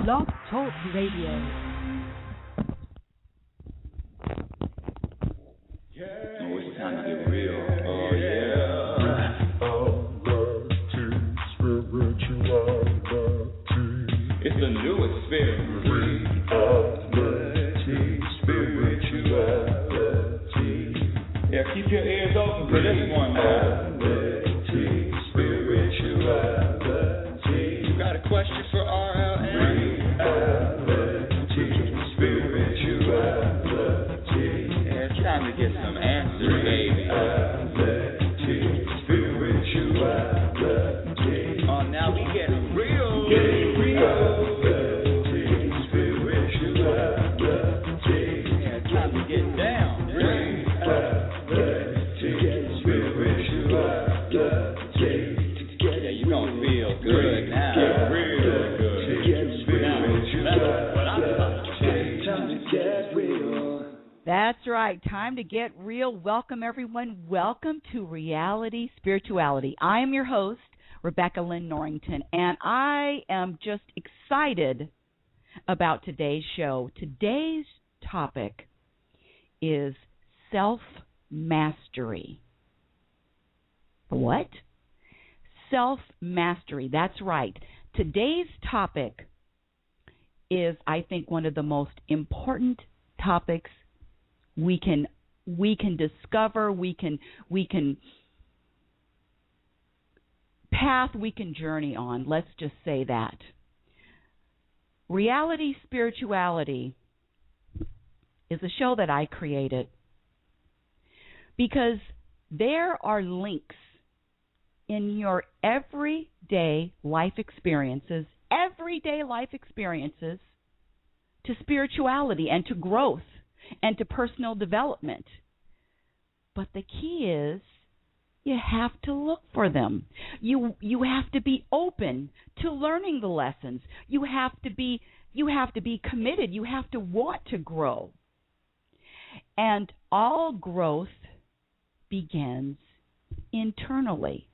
Blog Talk Radio. Oh, it's time to get real. Oh, yeah. It's the new experience. Yeah, keep your ears open for this one, man. You got a question for RLN? Yeah, it's time to get some answers, baby. Oh, now we getting real. Yeah, it's time to get down. Yeah, you gonna feel good now. Real good. Now, that's what I'm talking about. Time to get real. That's right. Time to get real. Welcome, everyone. Welcome to Reality Spirituality. I am your host, Rebecca Lynn Norrington, and I am just excited about today's show. Today's topic is self-mastery. What? Self-mastery. That's right. Today's topic is, I think, one of the most important topics we can discover, we can journey on. Let's just say that. Reality Spirituality is a show that I created because there are links in your everyday life experiences to spirituality and to growth and to personal development. But the key is you have to look for them. You have to be open to learning the lessons. You have to be committed. You have to want to grow. And all growth begins internally.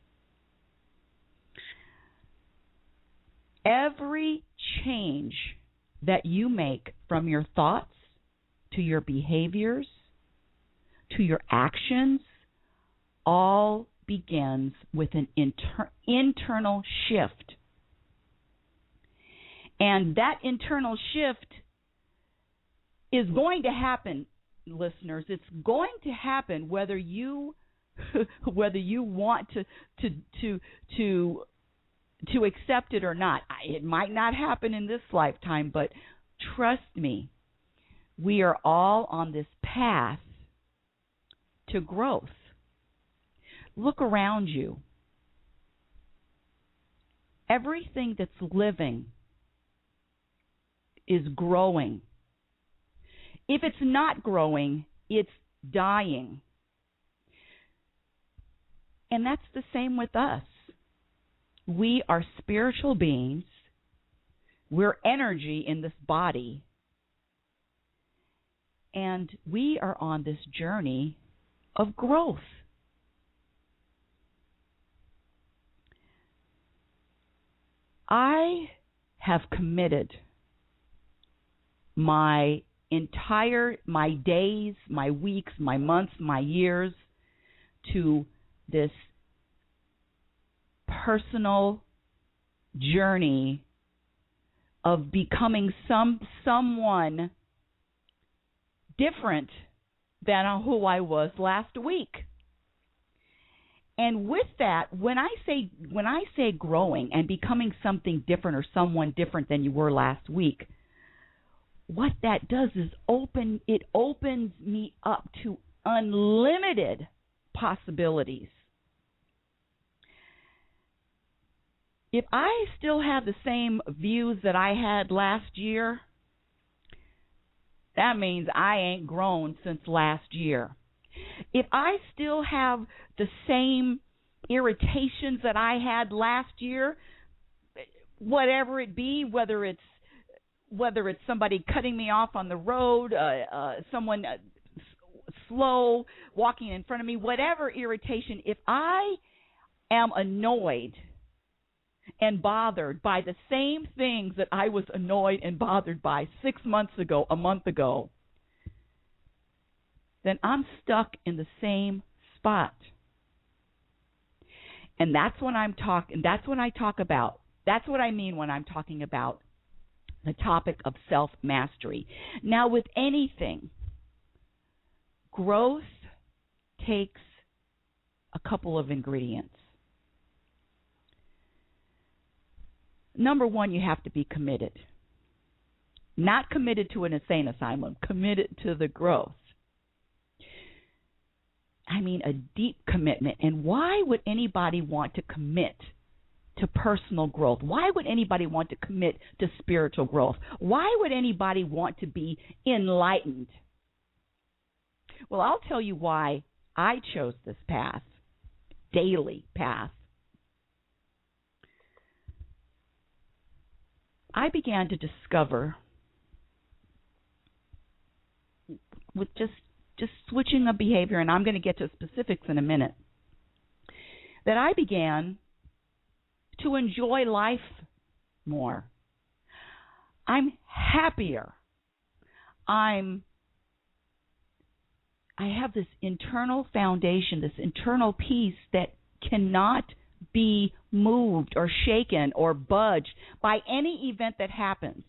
Every change that you make, from your thoughts to your behaviors to your actions, all begins with an internal shift. And that internal shift is going to happen, listeners. It's going to happen whether you want to accept it or not. It might not happen in this lifetime, but trust me, we are all on this path to growth. Look around you. Everything that's living is growing. If it's not growing, it's dying. And that's the same with us. We are spiritual beings. We're energy in this body. And we are on this journey of growth. I have committed my days, my weeks, my months, my years to this personal journey of becoming someone different than who I was last week. And with that, when I say growing and becoming something different or someone different than you were last week, what that does is it opens me up to unlimited possibilities. If I still have the same views that I had last year, that means I ain't grown since last year. If I still have the same irritations that I had last year, whatever it be, whether it's somebody cutting me off on the road, someone slow walking in front of me, whatever irritation, if I am annoyed and bothered by the same things that I was annoyed and bothered by 6 months ago, a month ago, then I'm stuck in the same spot. And that's when I mean when I'm talking about the topic of self-mastery. Now, with anything, growth takes a couple of ingredients. Number one, you have to be committed. Not committed to an insane asylum, committed to the growth. I mean, a deep commitment. And why would anybody want to commit to personal growth? Why would anybody want to commit to spiritual growth? Why would anybody want to be enlightened? Well, I'll tell you why I chose this path, daily path. I began to discover, with just switching a behavior, and I'm going to get to specifics in a minute, that I began to enjoy life more. I'm happier. I have this internal foundation, this internal peace that cannot be moved or shaken or budged by any event that happens.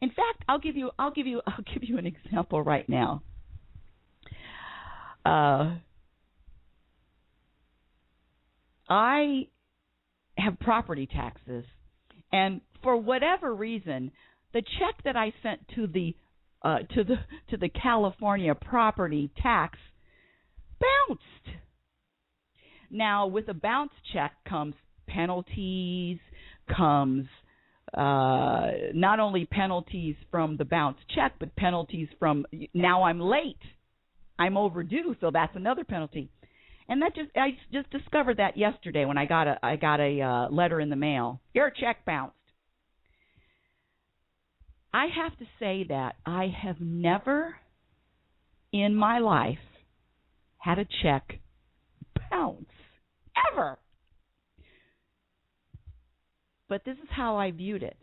In fact, I'll give you an example right now. I have property taxes, and for whatever reason, the check that I sent to the California property tax bounced. Now, with a bounce check comes penalties, comes not only penalties from the bounce check, but penalties from now I'm late. I'm overdue, so that's another penalty. And I just discovered that yesterday when I got a letter in the mail. Your check bounced. I have to say that I have never in my life had a check bounce, ever. But this is how I viewed it.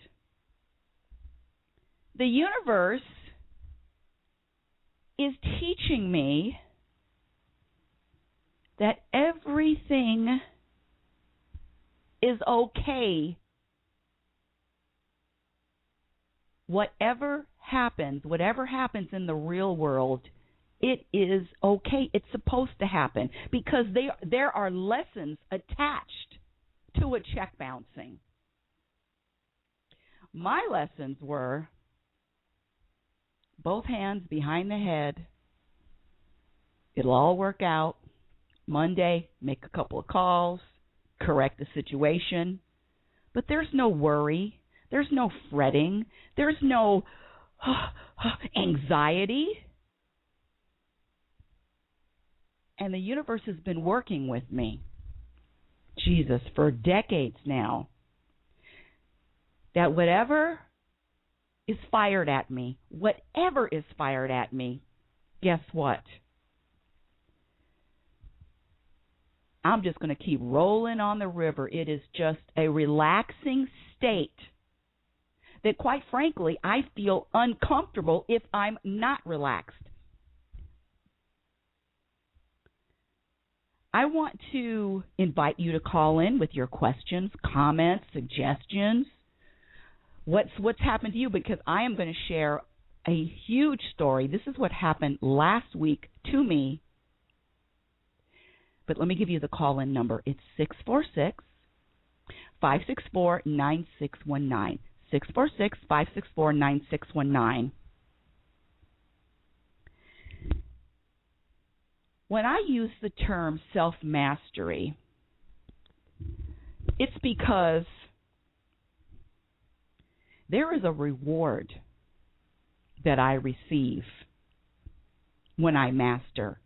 The universe is teaching me that everything is okay. Whatever happens in the real world, it is okay. It's supposed to happen because there are lessons attached to a check bouncing. My lessons were both hands behind the head. It'll all work out. Monday, make a couple of calls, correct the situation. But there's no worry. There's no fretting. There's no anxiety. And the universe has been working with me, Jesus, for decades now. That whatever is fired at me, guess what? I'm just going to keep rolling on the river. It is just a relaxing state that, quite frankly, I feel uncomfortable if I'm not relaxed. I want to invite you to call in with your questions, comments, suggestions. What's happened to you? Because I am going to share a huge story. This is what happened last week to me. But let me give you the call-in number. It's 646-564-9619. 646-564-9619. When I use the term self-mastery, it's because there is a reward that I receive when I master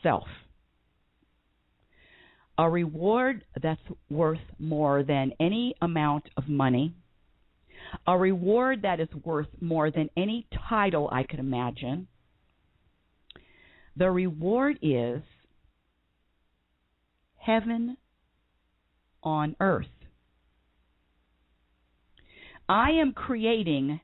self. A reward that's worth more than any amount of money. A reward that is worth more than any title I could imagine. The reward is heaven on earth. I am creating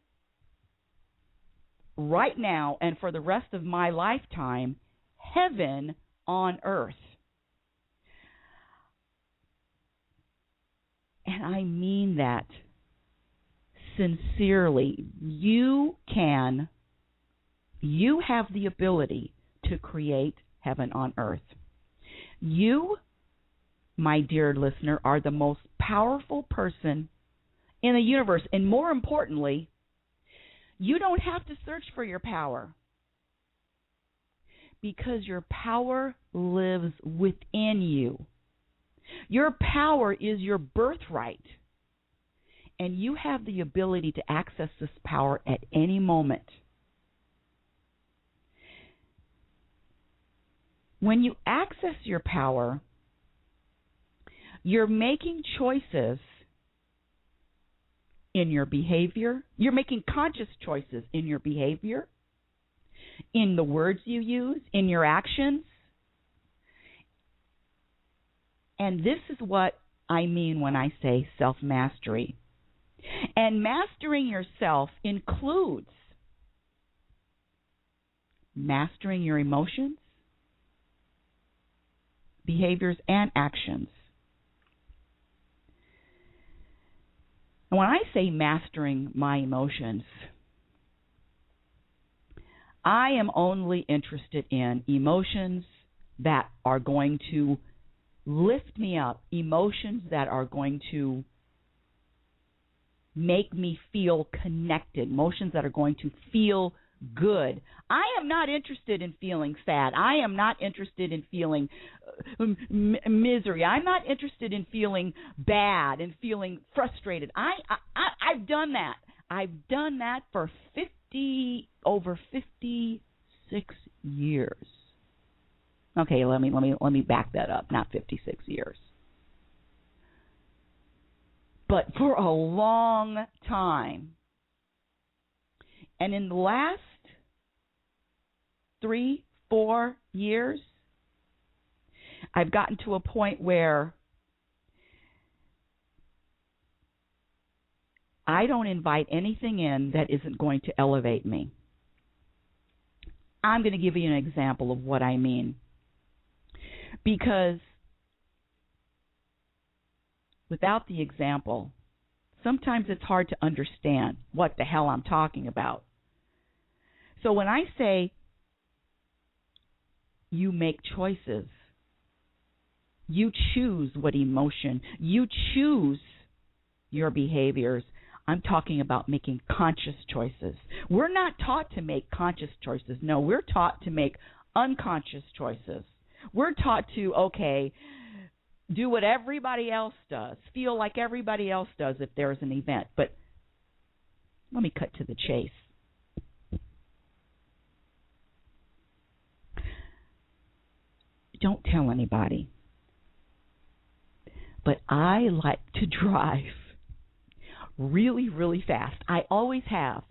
right now and for the rest of my lifetime heaven on earth. And I mean that sincerely. You have the ability to create heaven on earth. You, my dear listener, are the most powerful person in the universe. And more importantly, you don't have to search for your power, because your power lives within you. Your power is your birthright, and you have the ability to access this power at any moment. When you access your power, you're making choices in your behavior. You're making conscious choices in your behavior, in the words you use, in your actions. And this is what I mean when I say self-mastery. And mastering yourself includes mastering your emotions, behaviors, and actions. And when I say mastering my emotions, I am only interested in emotions that are going to lift me up, emotions that are going to make me feel connected, emotions that are going to feel good. I am not interested in feeling sad. I am not interested in feeling misery. I'm not interested in feeling bad and feeling frustrated. I've done that. I've done that for over 56 years. Okay, let me back that up. Not 56 years. But for a long time. And in the last 3-4 years, I've gotten to a point where I don't invite anything in that isn't going to elevate me. I'm going to give you an example of what I mean. Because without the example, sometimes it's hard to understand what the hell I'm talking about. So when I say you make choices, you choose what emotion, you choose your behaviors, I'm talking about making conscious choices. We're not taught to make conscious choices. No, we're taught to make unconscious choices. We're taught to, do what everybody else does, feel like everybody else does if there's an event. But let me cut to the chase. Don't tell anybody. But I like to drive really, really fast. I always have.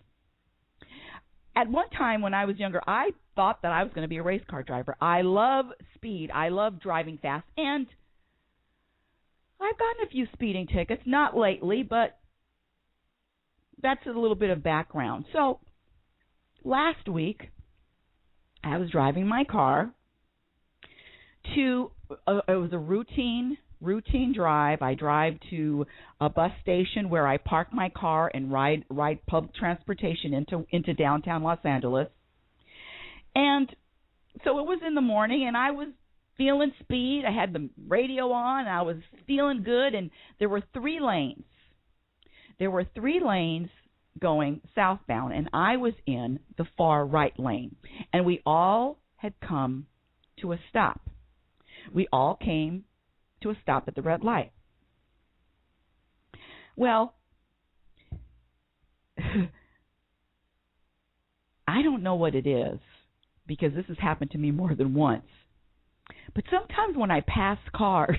At one time when I was younger, I thought that I was going to be a race car driver. I love speed. I love driving fast. And I've gotten a few speeding tickets, not lately, but that's a little bit of background. So last week, I was driving my car to, it was a routine drive. I drive to a bus station where I park my car and ride public transportation into downtown Los Angeles. And so it was in the morning, and I was feeling speed. I had the radio on. I was feeling good, and there were 3 lanes. There were 3 lanes going southbound, and I was in the far right lane. And we all had come to a stop. We all came to a stop at the red light. Well, I don't know what it is, because this has happened to me more than once. But sometimes when I pass cars,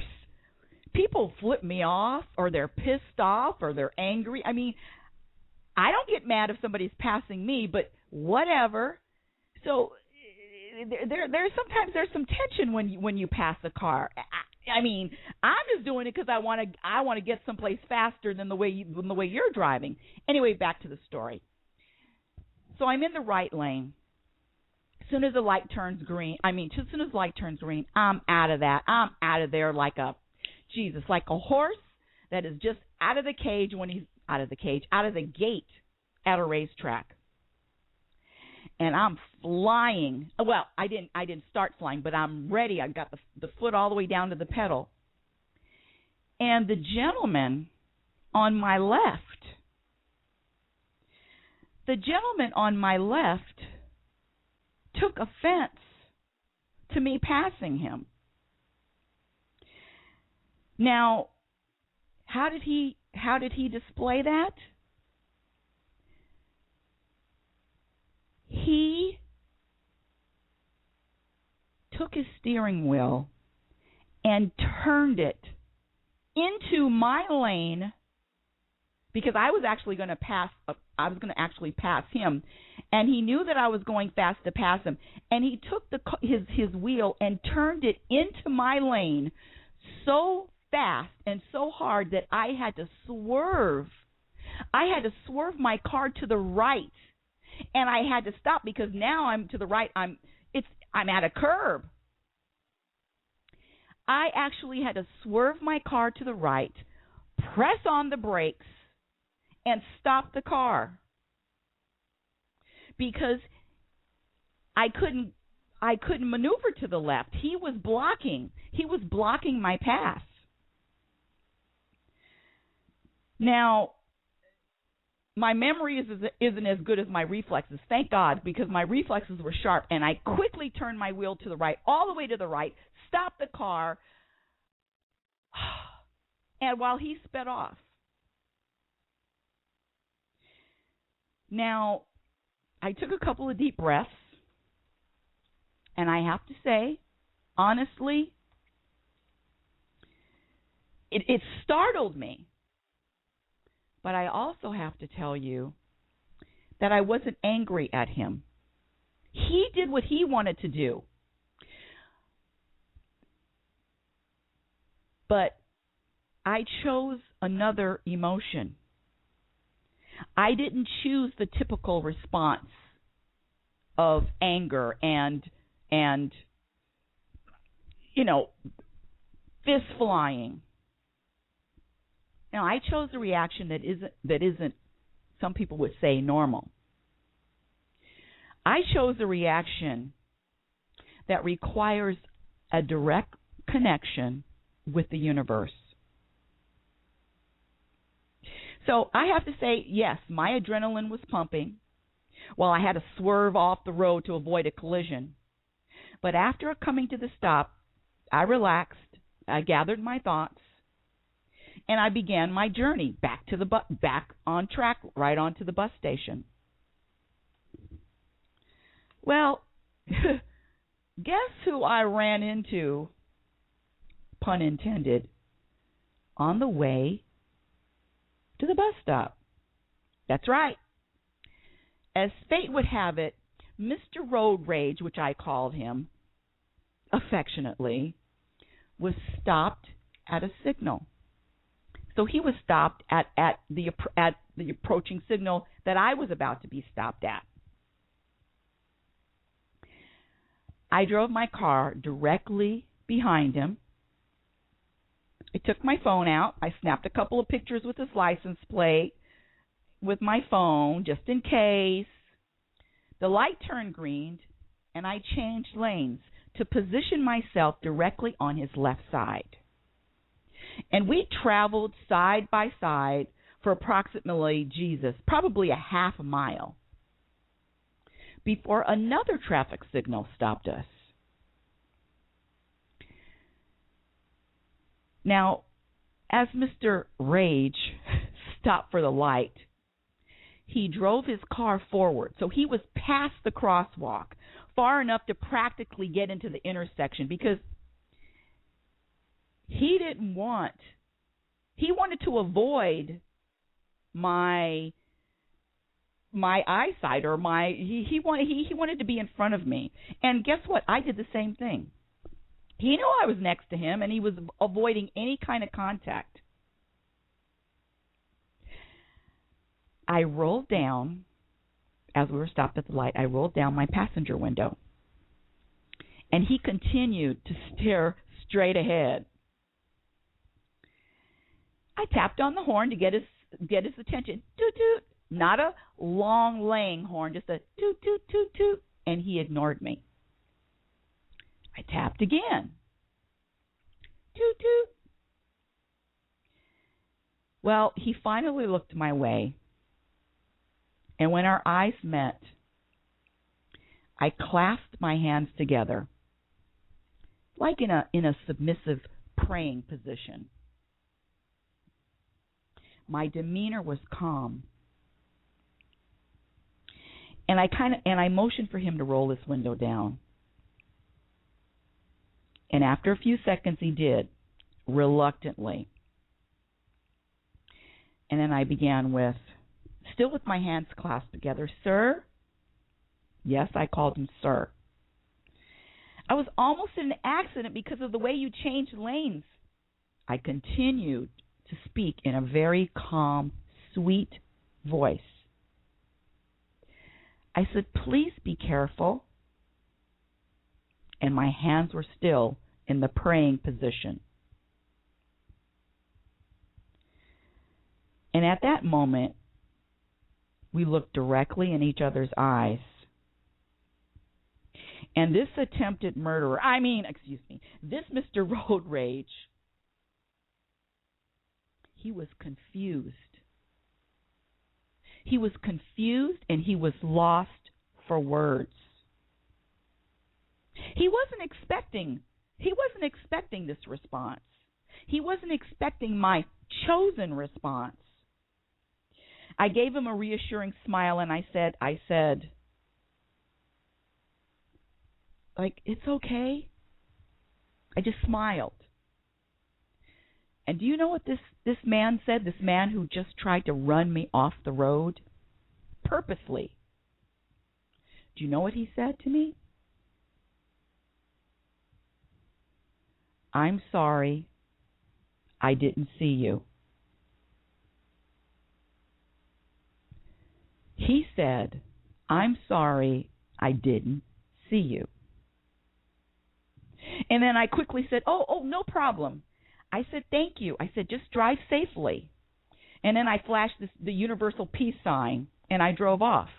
people flip me off, or they're pissed off, or they're angry. I mean, I don't get mad if somebody's passing me, but whatever. So there's sometimes there's some tension when you pass a car. I mean, I'm just doing it because I want to get someplace faster than the way you're driving. Anyway, back to the story. So I'm in the right lane. As soon as the light turns green, I'm out of that. I'm out of there like a horse that is just out of the cage when he's out of the gate at a racetrack. And I'm flying. Well, I didn't start flying, but I'm ready. I got the foot all the way down to the pedal. And the gentleman on my left took offense to me passing him. Now, how did he display that? He took his steering wheel and turned it into my lane because I was actually going to pass. I was going to actually pass him, and he knew that I was going fast to pass him. And he took his wheel and turned it into my lane so fast and so hard that I had to swerve. I had to swerve my car to the right. And I had to stop because now I'm to the right. I'm at a curb. I actually had to swerve my car to the right, press on the brakes, and stop the car because I couldn't maneuver to the left. He was blocking my path. Now, my memory isn't as good as my reflexes, thank God, because my reflexes were sharp, and I quickly turned my wheel to the right, all the way to the right, stopped the car, and while he sped off. Now, I took a couple of deep breaths, and I have to say, honestly, it startled me. But I also have to tell you that I wasn't angry at him. He did what he wanted to do. But I chose another emotion. I didn't choose the typical response of anger and fist flying. Now, I chose a reaction that isn't, some people would say, normal. I chose a reaction that requires a direct connection with the universe. So I have to say, yes, my adrenaline was pumping while I had to swerve off the road to avoid a collision. But after coming to the stop, I relaxed, I gathered my thoughts, and I began my journey back on track, right onto the bus station. Well, guess who I ran into, pun intended, on the way to the bus stop? That's right. As fate would have it, Mr. Road Rage, which I called him affectionately, was stopped at a signal. So he was stopped at the approaching signal that I was about to be stopped at. I drove my car directly behind him. I took my phone out. I snapped a couple of pictures with his license plate with my phone, just in case. The light turned green, and I changed lanes to position myself directly on his left side. And we traveled side by side for approximately, probably a half a mile before another traffic signal stopped us. Now, as Mr. Rage stopped for the light, he drove his car forward. So he was past the crosswalk, far enough to practically get into the intersection because he wanted to avoid my eyesight, or he wanted to be in front of me. And guess what? I did the same thing. He knew I was next to him, and he was avoiding any kind of contact. I rolled down, as we were stopped at the light, I rolled down my passenger window. And he continued to stare straight ahead. I tapped on the horn to get his attention. Toot toot. Not a long laying horn, just a toot toot toot toot. And he ignored me. I tapped again. Toot toot. Well, he finally looked my way. And when our eyes met, I clasped my hands together, like in a submissive praying position. My demeanor was calm. And I motioned for him to roll his window down. And after a few seconds he did, reluctantly. And then I began with, still with my hands clasped together, "Sir?" Yes, I called him sir. "I was almost in an accident because of the way you changed lanes." I continued to speak in a very calm, sweet voice. I said, "Please be careful." And my hands were still in the praying position. And at that moment, we looked directly in each other's eyes. And this attempted murderer, this Mr. Road Rage, he was confused. He was confused and he was lost for words. He wasn't expecting this response. He wasn't expecting my chosen response. I gave him a reassuring smile and I said, "It's okay." I just smiled. And do you know what this man said? This man who just tried to run me off the road purposely. Do you know what he said to me? "I'm sorry, I didn't see you." He said, "I'm sorry, I didn't see you." And then I quickly said, oh, no problem. I said, "Thank you." I said, "Just drive safely." And then I flashed the universal peace sign, and I drove off.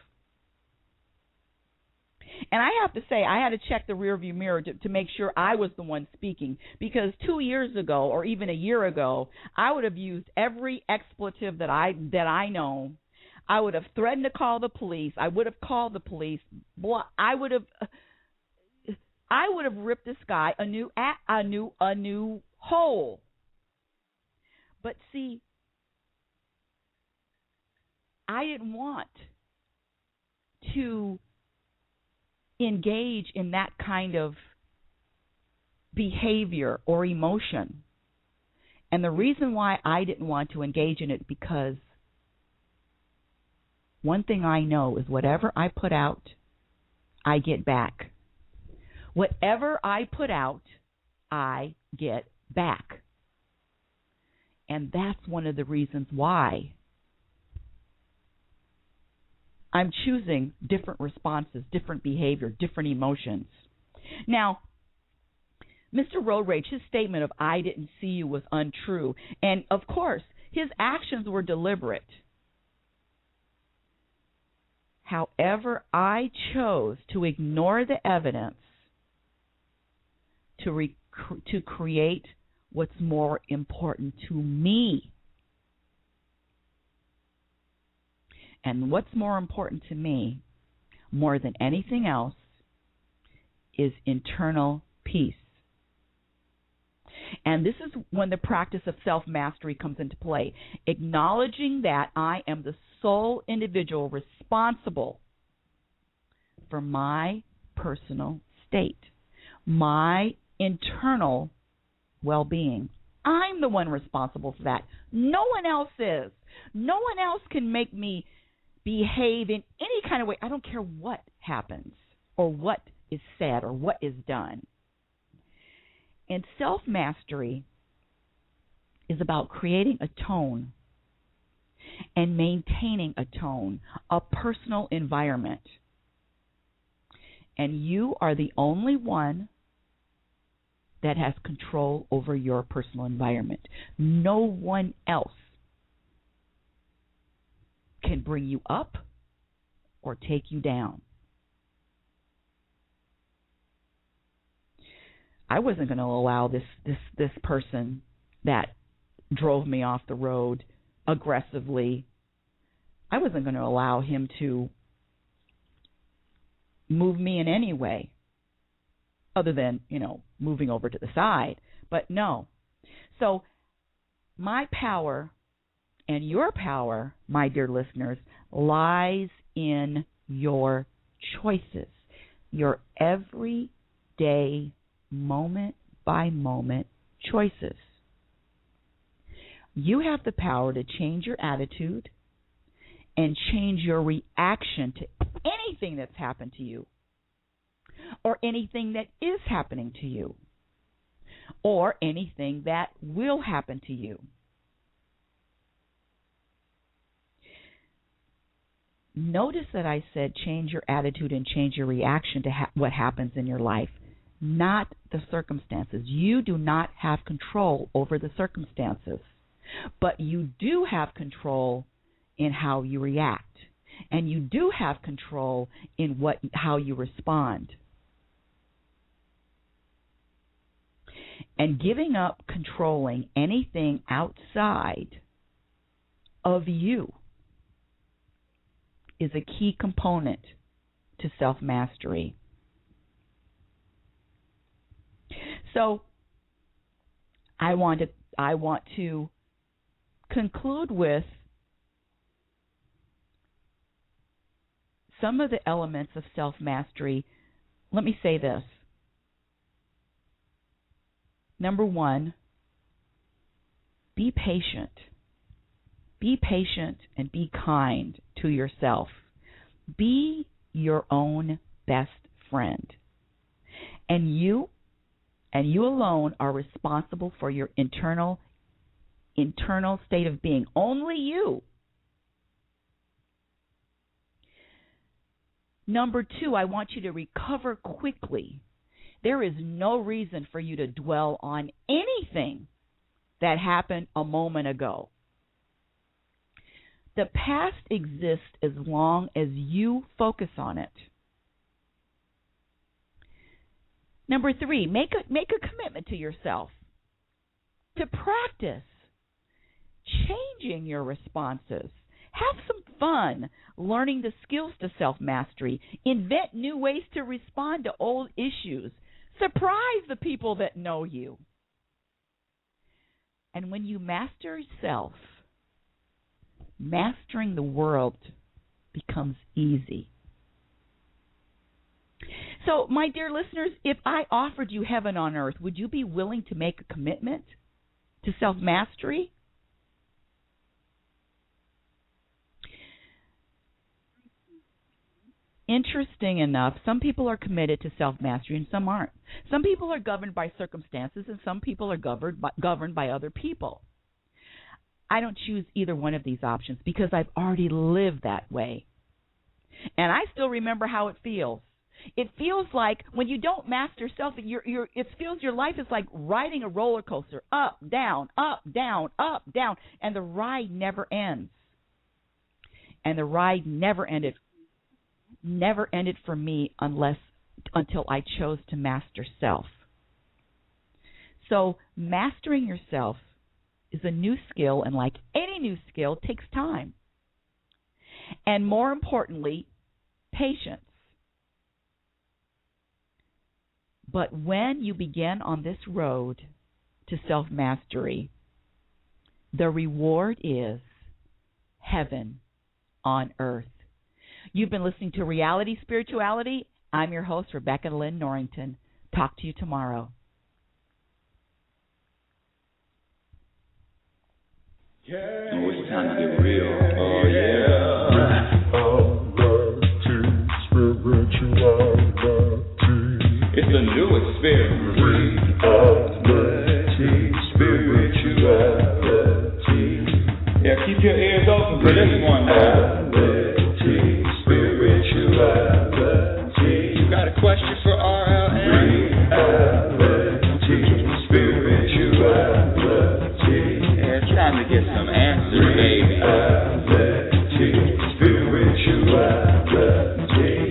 And I have to say, I had to check the rearview mirror to make sure I was the one speaking, because 2 years ago, or even a year ago, I would have used every expletive that I know. I would have threatened to call the police. I would have called the police. I would have ripped this guy a new hole. But see, I didn't want to engage in that kind of behavior or emotion. And the reason why I didn't want to engage in it, because one thing I know is whatever I put out, I get back. Whatever I put out, I get back. And that's one of the reasons why I'm choosing different responses, different behavior, different emotions. Now, Mr. Road Rage, his statement of "I didn't see you" was untrue. And, of course, his actions were deliberate. However, I chose to ignore the evidence to create what's more important to me. And what's more important to me, more than anything else, is internal peace. And this is when the practice of self-mastery comes into play. Acknowledging that I am the sole individual responsible for my personal state, my internal well-being. I'm the one responsible for that. No one else is. No one else can make me behave in any kind of way. I don't care what happens or what is said or what is done. And self-mastery is about creating a tone and maintaining a tone, a personal environment. And you are the only one that has control over your personal environment. No one else can bring you up or take you down. I wasn't going to allow this person that drove me off the road aggressively. I wasn't going to allow him to move me in any way other than, moving over to the side. But no. So my power and your power, my dear listeners, lies in your choices, your everyday, moment-by-moment choices. You have the power to change your attitude and change your reaction to anything that's happened to you, or anything that is happening to you, or anything that will happen to you. Notice that I said change your attitude and change your reaction to what happens in your life, not the circumstances. You do not have control over the circumstances, but you do have control in how you react, and you do have control in how you respond. And giving up controlling anything outside of you is a key component to self-mastery. So I want to conclude with some of the elements of self-mastery. Let me say this. Number one, be patient. Be patient and be kind to yourself. Be your own best friend. And you alone are responsible for your internal state of being. Only you. Number two, I want you to recover quickly. There is no reason for you to dwell on anything that happened a moment ago. The past exists as long as you focus on it. Number three, make a commitment to yourself to practice changing your responses. Have some fun learning the skills to self-mastery. Invent new ways to respond to old issues. Surprise the people that know you. And when you master self, mastering the world becomes easy. So, my dear listeners, if I offered you heaven on earth, would you be willing to make a commitment to self-mastery? Interesting enough, some people are committed to self-mastery and some aren't. Some people are governed by circumstances and some people are governed by other people. I don't choose either one of these options because I've already lived that way. And I still remember how it feels. It feels like when you don't master self, it feels your life is like riding a roller coaster, up, down, up, down, up, down, and the ride never ends. And the ride never ended for me until I chose to master self. So mastering yourself is a new skill, and like any new skill, it takes time. And more importantly, patience. But when you begin on this road to self-mastery, the reward is heaven on earth. You've been listening to Reality Spirituality. I'm your host, Rebecca Lynn Norrington. Talk to you tomorrow. Yeah. Oh, it's time to get real. Oh, yeah. It's a new experience. time to get some answers, baby.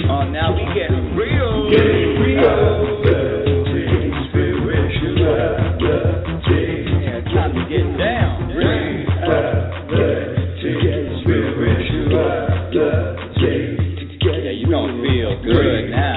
Oh, now we getting real. Yeah, time to get down. Yeah, you gonna feel good now.